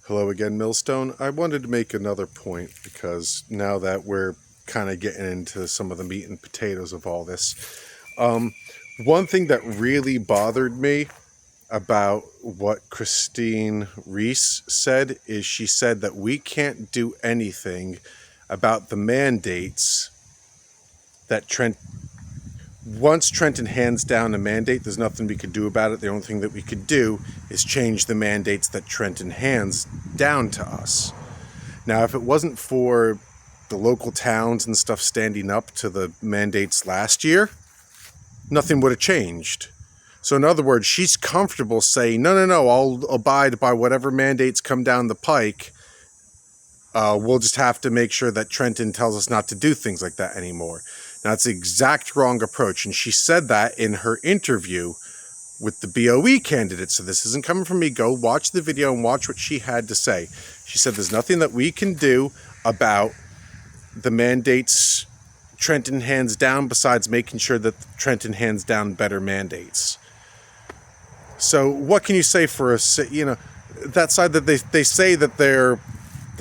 Hello again, Millstone. I wanted to make another point because now that we're kind of getting into some of the meat and potatoes of all this, one thing that really bothered me about what Christine Reese said is she said that we can't do anything about the mandates that once Trenton hands down a mandate, there's nothing we could do about it. The only thing that we could do is change the mandates that Trenton hands down to us. Now, if it wasn't for the local towns and stuff standing up to the mandates last year, nothing would have changed. So in other words, she's comfortable saying, no, I'll abide by whatever mandates come down the pike. We'll just have to make sure that Trenton tells us not to do things like that anymore. Now, that's the exact wrong approach. And she said that in her interview with the BOE candidate. So this isn't coming from me. Go watch the video and watch what she had to say. She said there's nothing that we can do about the mandates Trenton hands down besides making sure that Trenton hands down better mandates. So what can you say for that side that they say that that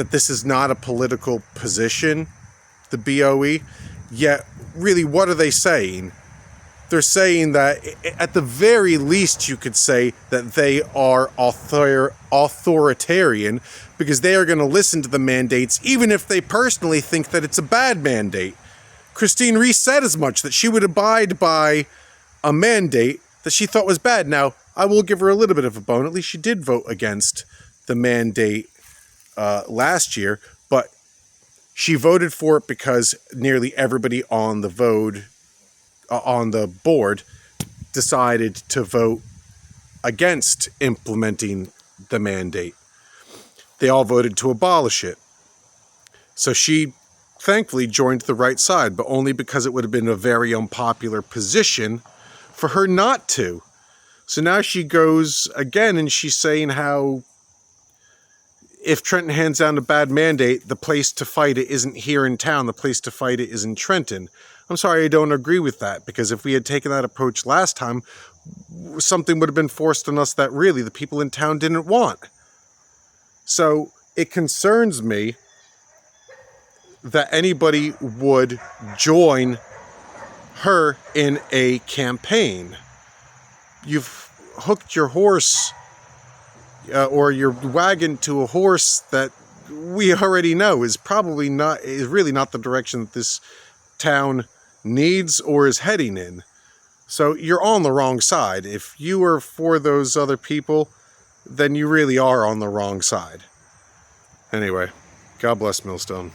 this is not a political position, the BOE, yet really what are they saying? They're saying that at the very least you could say that they are authoritarian because they are going to listen to the mandates even if they personally think that it's a bad mandate. Christine Reese said as much, that she would abide by a mandate that she thought was bad. Now, I will give her a little bit of a bone. At least she did vote against the mandate last year, but she voted for it because nearly everybody on the board decided to vote against implementing the mandate. They all voted to abolish it. So she thankfully joined the right side, but only because it would have been a very unpopular position for her not to. So now she goes again and she's saying how if Trenton hands down a bad mandate, the place to fight it isn't here in town. The place to fight it is in Trenton. I'm sorry, I don't agree with that, because if we had taken that approach last time, something would have been forced on us that really the people in town didn't want. So it concerns me that anybody would join her in a campaign. You've hooked your horse or your wagon to a horse that we already know is really not the direction that this town needs or is heading in. So you're on the wrong side. If you are for those other people, then you really are on the wrong side. Anyway, God bless Millstone.